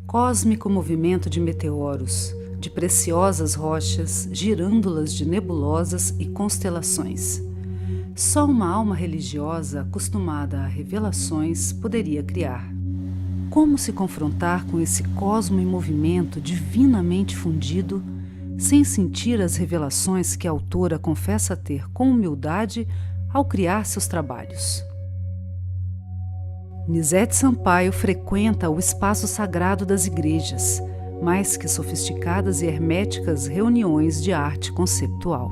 cósmico movimento de meteoros, de preciosas rochas, girândolas de nebulosas e constelações. Só uma alma religiosa acostumada a revelações poderia criar. Como se confrontar com esse cosmo em movimento divinamente fundido, sem sentir as revelações que a autora confessa ter com humildade ao criar seus trabalhos? Nizete Sampaio frequenta o espaço sagrado das igrejas, mais que sofisticadas e herméticas reuniões de arte conceptual.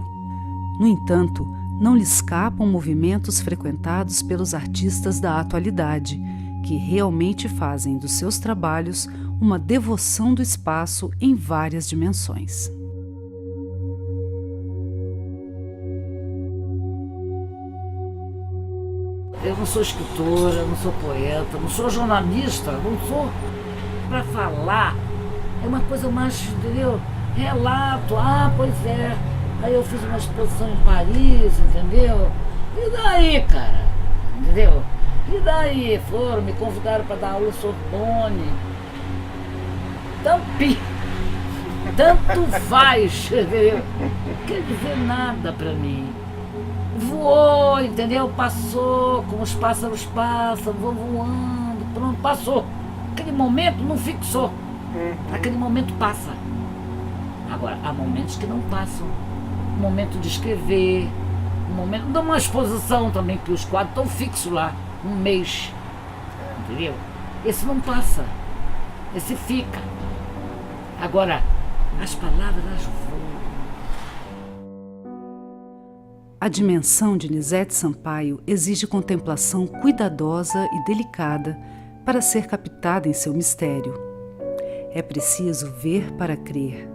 No entanto, não lhe escapam movimentos frequentados pelos artistas da atualidade, que realmente fazem dos seus trabalhos uma devoção do espaço em várias dimensões. Eu não sou escritora, não sou poeta, não sou jornalista, não sou para falar. É uma coisa mais, entendeu? Relato, pois é. Aí eu fiz uma exposição em Paris, entendeu? E daí, cara? Entendeu? E daí? Me convidaram para dar aula em Sorbonne. Tanto faz, entendeu? Não quer dizer nada para mim. Voou, entendeu? Passou, como os pássaros passam, vão voando, pronto, passou. Aquele momento não fixou. Aquele momento passa. Agora, há momentos que não passam. Um momento de escrever, um momento de uma exposição também, que os quadros estão fixos lá, um mês. Entendeu? Esse não passa. Esse fica. Agora, as palavras voam. A dimensão de Nizete Sampaio exige contemplação cuidadosa e delicada para ser captada em seu mistério. É preciso ver para crer,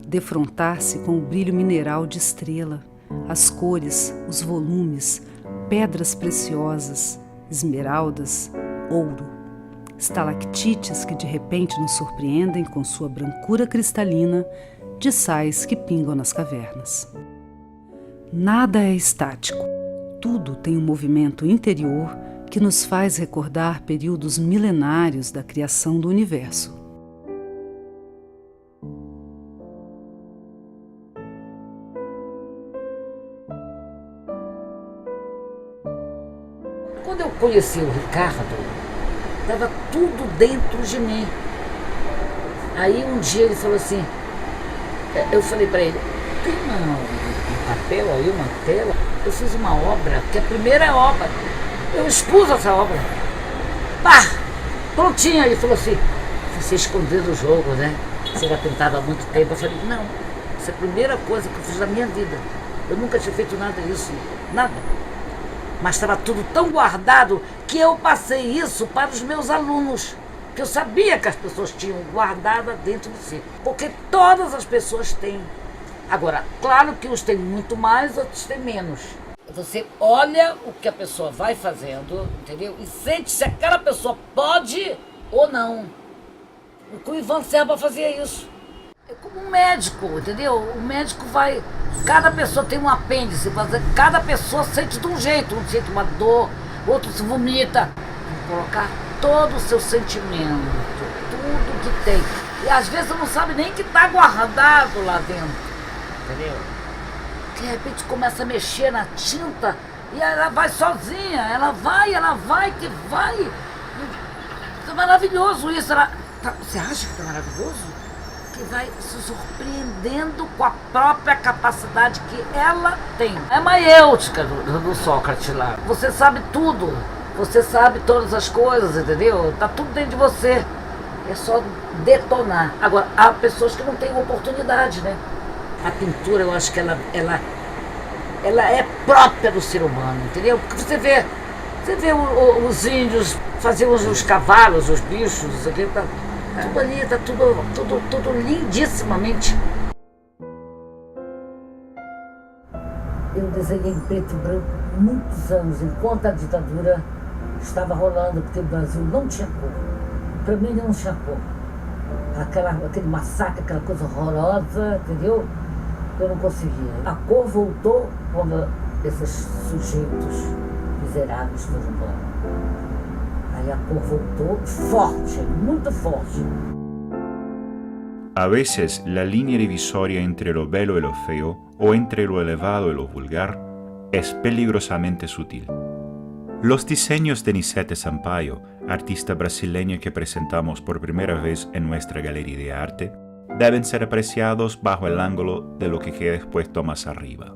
defrontar-se com o brilho mineral de estrela, as cores, os volumes, pedras preciosas, esmeraldas, ouro, estalactites que de repente nos surpreendem com sua brancura cristalina de sais que pingam nas cavernas. Nada é estático, tudo tem um movimento interior que nos faz recordar períodos milenários da criação do universo. Quando eu conheci o Ricardo, estava tudo dentro de mim. Aí um dia ele falou assim, eu falei para ele, tem um papel aí, uma tela? Eu fiz uma obra, que é a primeira obra. Eu expus essa obra. Pá! Prontinha. Ele falou assim, você escondeu do jogo, né? Você já pintava há muito tempo. Eu falei, não, essa é a primeira coisa que eu fiz na minha vida. Eu nunca tinha feito nada disso, nada. Mas estava tudo tão guardado que eu passei isso para os meus alunos. Que eu sabia que as pessoas tinham guardada dentro de si. Porque todas as pessoas têm. Agora, claro que uns têm muito mais, outros têm menos. Você olha o que a pessoa vai fazendo, entendeu? E sente se aquela pessoa pode ou não. O Ivan Serra fazia isso. É como um médico, entendeu? O médico vai... Cada pessoa tem um apêndice, cada pessoa sente de um jeito. Um sente uma dor, outro se vomita. Vou colocar todo o seu sentimento, tudo que tem. E às vezes você não sabe nem que está guardado lá dentro. Entendeu? De repente começa a mexer na tinta e ela vai sozinha, ela vai que vai. É maravilhoso isso. Você acha que é maravilhoso? Que vai se surpreendendo com a própria capacidade que ela tem. É a maiêutica do Sócrates lá. Você sabe tudo, você sabe todas as coisas, entendeu? Tá tudo dentro de você. É só detonar. Agora, há pessoas que não têm oportunidade, né? A pintura, eu acho que ela é própria do ser humano, entendeu? Porque você vê os índios faziam os cavalos, os bichos, isso aqui, tá tudo ali, tá tudo lindissimamente. Eu desenhei em preto e branco muitos anos, enquanto a ditadura estava rolando, porque o Brasil não tinha cor. Para mim não tinha cor. Aquele massacre, aquela coisa horrorosa, entendeu? Eu não conseguia. A cor voltou quando esses sujeitos miseráveis foram embora. Aí a cor voltou forte, muito forte. A veces la línea divisoria entre lo bello y lo feo, o entre lo elevado y lo vulgar, es peligrosamente sutil. Los diseños de Nisete Sampaio, artista brasileña que presentamos por primera vez en nuestra galería de arte, deben ser apreciados bajo el ángulo de lo que queda expuesto más arriba.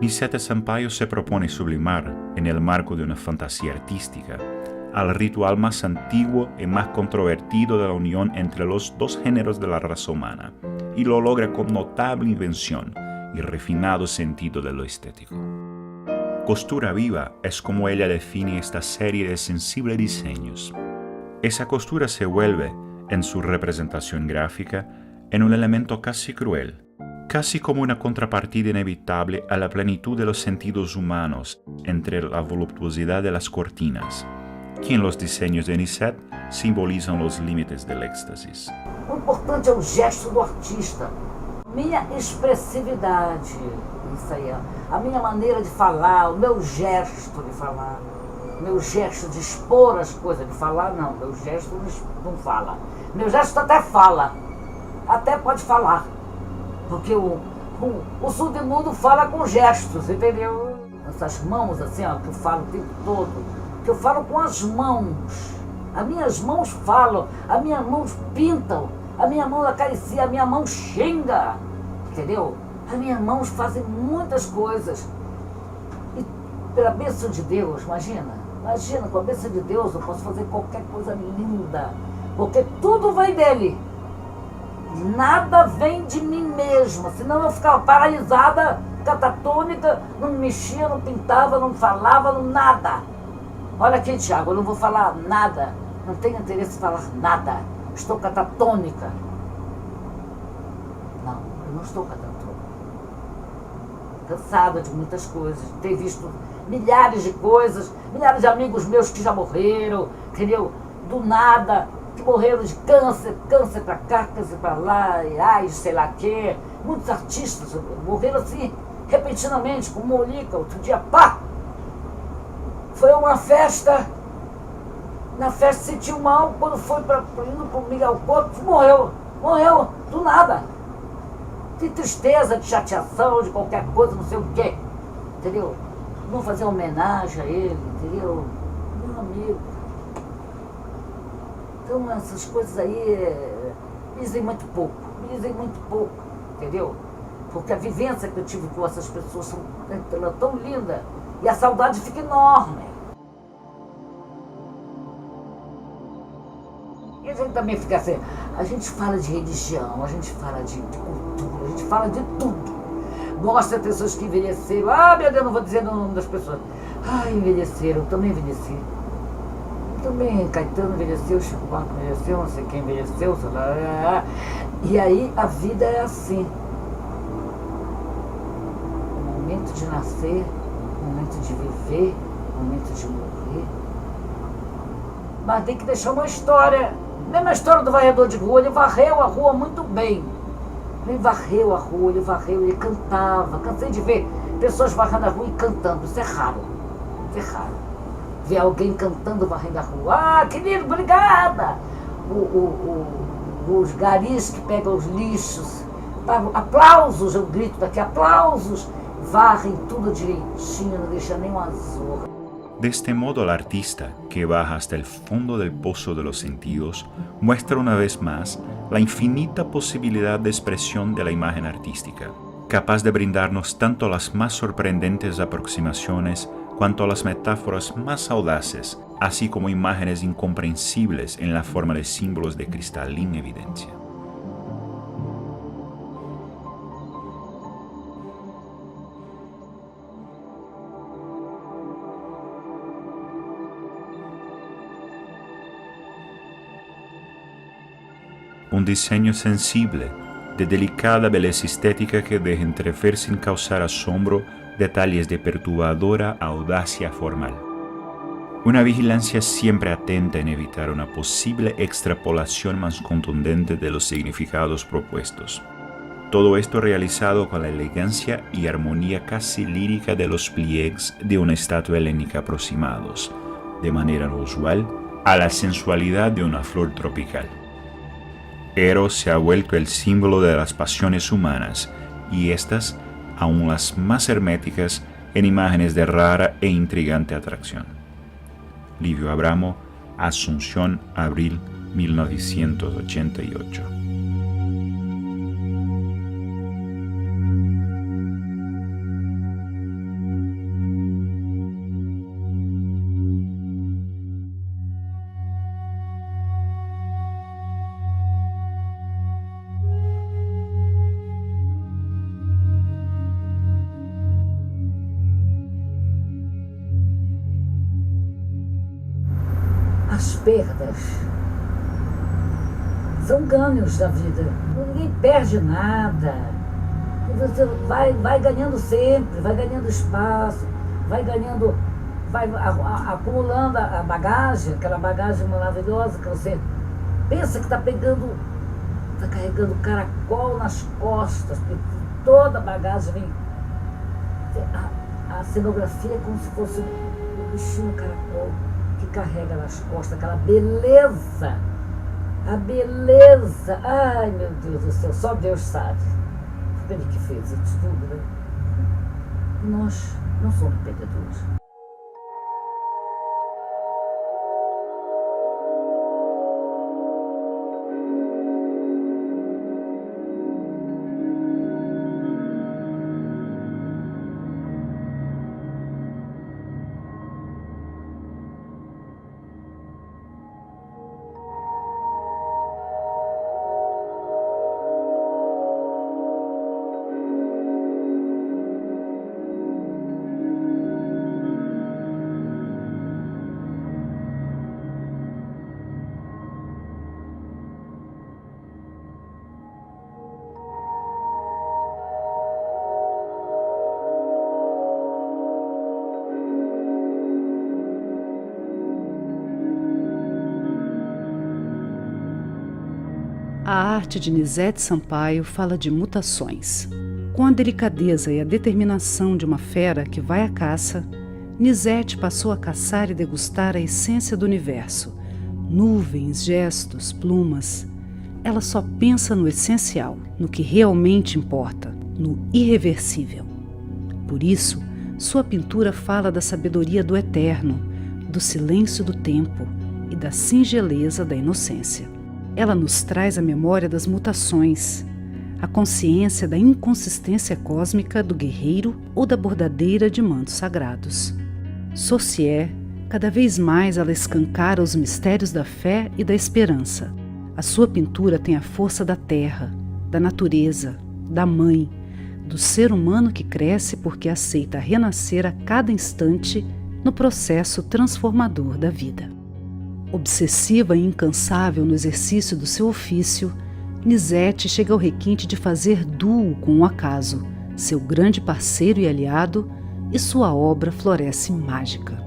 Nisete Sampaio se propone sublimar, en el marco de una fantasía artística, al ritual más antiguo y más controvertido de la unión entre los dos géneros de la raza humana, y lo logra con notable invención y refinado sentido de lo estético. Costura viva es como ella define esta serie de sensibles diseños. Esa costura se vuelve, en su representación gráfica, en un elemento casi cruel, casi como una contrapartida inevitable a la plenitud de los sentidos humanos entre la voluptuosidad de las cortinas, que en los diseños de Nisete simbolizam los límites del éxtasis. O importante é o gesto do artista, minha expressividade, isso aí, a minha maneira de falar, o meu gesto de falar, o meu gesto de expor as coisas, de falar não, meu gesto não fala, meu gesto até fala, até pode falar, porque o surdo-mudo fala com gestos, entendeu? Essas mãos assim, ó, que eu falo o tempo todo, que eu falo com as mãos. As minhas mãos falam, as minhas mãos pintam, a minha mão acaricia, a minha mão xinga, entendeu? As minhas mãos fazem muitas coisas. E pela bênção de Deus, imagina, com a bênção de Deus eu posso fazer qualquer coisa linda, porque tudo vem dele. Nada vem de mim mesma, senão eu ficava paralisada, catatônica, não mexia, não pintava, não falava, não nada. Olha aqui, Tiago, eu não vou falar nada, não tenho interesse em falar nada, estou catatônica. Não, eu não estou catatônica. Cansada de muitas coisas, de ter visto milhares de coisas, milhares de amigos meus que já morreram, entendeu? Do nada, que morreram de câncer pra cá, câncer pra lá, e ai, sei lá o quê. Muitos artistas morreram assim, repentinamente, como Molica, outro dia, pá! Foi uma festa, na festa sentiu mal, quando foi indo pro Miguel Couto, morreu do nada. De tristeza, de chateação, de qualquer coisa, não sei o quê, entendeu? Vamos fazer uma homenagem a ele, entendeu? Meu amigo. Então essas coisas aí me dizem muito pouco, entendeu? Porque a vivência que eu tive com essas pessoas ela é tão linda e a saudade fica enorme. E a gente também fica assim, a gente fala de religião, a gente fala de cultura, a gente fala de tudo. Mostra pessoas que envelheceram, meu Deus, não vou dizer o nome das pessoas. Envelheceram, eu também envelheci. Também Caetano envelheceu, Chico Buarque envelheceu, não sei quem envelheceu, sei lá. E aí a vida é assim. O momento de nascer, o momento de viver, o momento de morrer. Mas tem que deixar uma história. Mesma história do varredor de rua, ele varreu a rua muito bem. Ele varreu a rua, ele cantava. Cansei de ver pessoas varrendo a rua e cantando, isso é raro. Ver alguém cantando, varrendo a rua. Querido, obrigada! Os garis que pegam os lixos, aplausos, eu grito daqui, aplausos, varrem tudo direitinho, não deixa nem uma zorra. De este modo, el artista, que baja hasta el fondo del pozo de los sentidos, muestra una vez más la infinita posibilidad de expresión de la imagen artística, capaz de brindarnos tanto las más sorprendentes aproximaciones cuanto las metáforas más audaces, así como imágenes incomprensibles en la forma de símbolos de cristalina evidencia. Un diseño sensible, de delicada belleza estética que deja entrever sin causar asombro detalles de perturbadora audacia formal. Una vigilancia siempre atenta en evitar una posible extrapolación más contundente de los significados propuestos. Todo esto realizado con la elegancia y armonía casi lírica de los pliegues de una estatua helénica aproximados, de manera no usual, a la sensualidad de una flor tropical. Eros se ha vuelto el símbolo de las pasiones humanas, y estas, aún las más herméticas, en imágenes de rara e intrigante atracción. Livio Abramo, Asunción, abril 1988. As perdas são ganhos da vida. Ninguém perde nada. E você vai ganhando sempre, vai ganhando espaço, vai acumulando a bagagem, aquela bagagem maravilhosa que você pensa que está carregando caracol nas costas, porque toda a bagagem vem. A cenografia é como se fosse um bichinho caracol que carrega nas costas aquela beleza, a beleza, ai meu Deus do céu, só Deus sabe. Foi Ele que fez isso tudo, né? E nós não somos perdedores. A arte de Nizete Sampaio fala de mutações. Com a delicadeza e a determinação de uma fera que vai à caça, Nizete passou a caçar e degustar a essência do universo. Nuvens, gestos, plumas. Ela só pensa no essencial, no que realmente importa, no irreversível. Por isso, sua pintura fala da sabedoria do eterno, do silêncio do tempo e da singeleza da inocência. Ela nos traz a memória das mutações, a consciência da inconsistência cósmica do guerreiro ou da bordadeira de mantos sagrados. Saussure, cada vez mais ela escancara os mistérios da fé e da esperança. A sua pintura tem a força da terra, da natureza, da mãe, do ser humano que cresce porque aceita renascer a cada instante no processo transformador da vida. Obsessiva e incansável no exercício do seu ofício, Nizete chega ao requinte de fazer duo com o acaso, seu grande parceiro e aliado, e sua obra floresce mágica.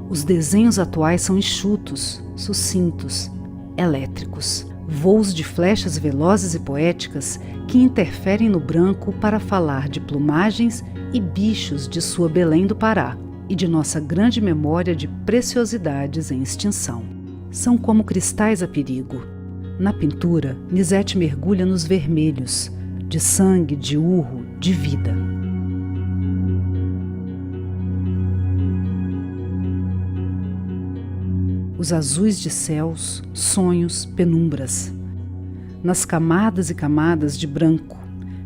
Os desenhos atuais são enxutos, sucintos, elétricos, voos de flechas velozes e poéticas que interferem no branco para falar de plumagens e bichos de sua Belém do Pará e de nossa grande memória de preciosidades em extinção. São como cristais a perigo. Na pintura, Nizete mergulha nos vermelhos, de sangue, de urro, de vida. Os azuis de céus, sonhos, penumbras. Nas camadas e camadas de branco,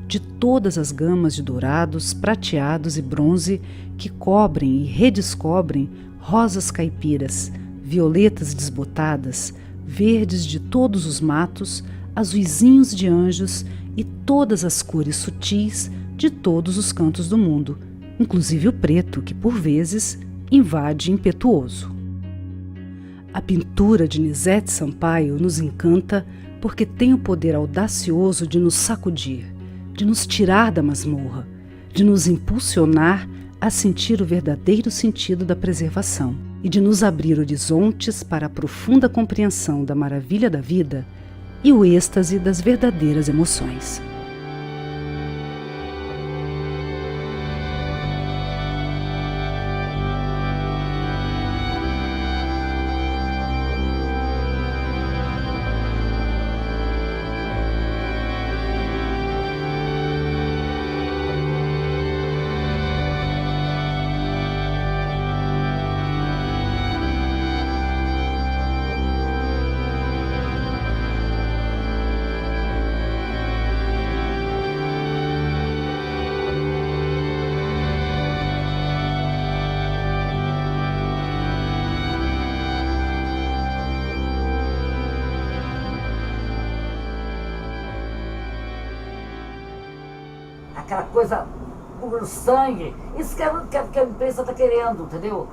de todas as gamas de dourados, prateados e bronze que cobrem e redescobrem rosas caipiras, violetas desbotadas, verdes de todos os matos, azuizinhos de anjos e todas as cores sutis de todos os cantos do mundo, inclusive o preto, que por vezes invade impetuoso. A pintura de Nizete Sampaio nos encanta porque tem o poder audacioso de nos sacudir, de nos tirar da masmorra, de nos impulsionar a sentir o verdadeiro sentido da preservação e de nos abrir horizontes para a profunda compreensão da maravilha da vida e o êxtase das verdadeiras emoções. aquela coisa por sangue. Isso que a imprensa está querendo, entendeu?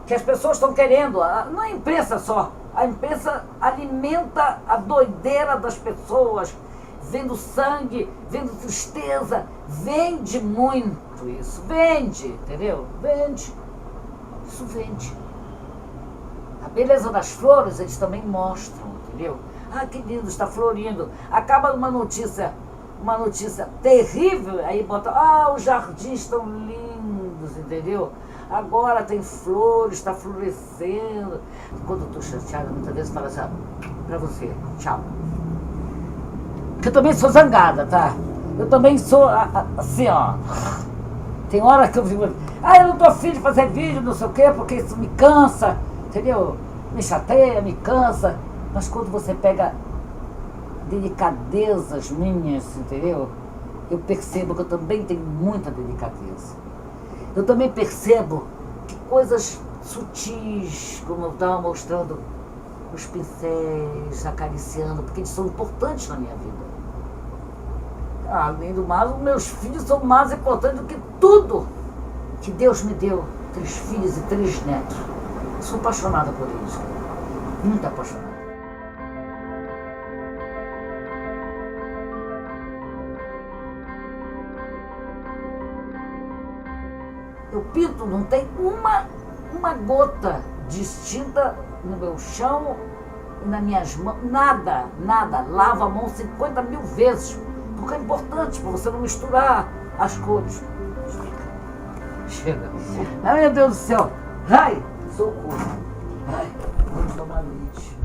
Que as pessoas estão querendo. Não é a imprensa só. A imprensa alimenta a doideira das pessoas, vendo sangue, vendo tristeza. Vende muito isso. Vende, entendeu? Vende. Isso vende. A beleza das flores eles também mostram, entendeu? Ah, que lindo, está florindo. Acaba uma notícia terrível, aí bota, os jardins estão lindos, entendeu? Agora tem flores, está florescendo. Quando eu estou chateada, muitas vezes falo assim, pra você, tchau. Porque eu também sou zangada, tá? Eu também sou assim, ó. Tem hora que eu vivo, eu não tô afim de fazer vídeo, não sei o quê, porque isso me cansa, entendeu? Me chateia, me cansa. Mas quando você pega delicadezas minhas, entendeu? Eu percebo que eu também tenho muita delicadeza. Eu também percebo que coisas sutis, como eu estava mostrando, os pincéis, acariciando, porque eles são importantes na minha vida. Além do mais, os meus filhos são mais importantes do que tudo que Deus me deu. 3 filhos e 3 netos. Eu sou apaixonada por eles. Muito apaixonada. Eu pinto, não tem uma gota distinta no meu chão e nas minhas mãos, nada. Lavo a mão 50 mil vezes, porque é importante para você não misturar as cores. Chega. Ai, meu Deus do céu. Ai, socorro. Ai, vamos tomar leite.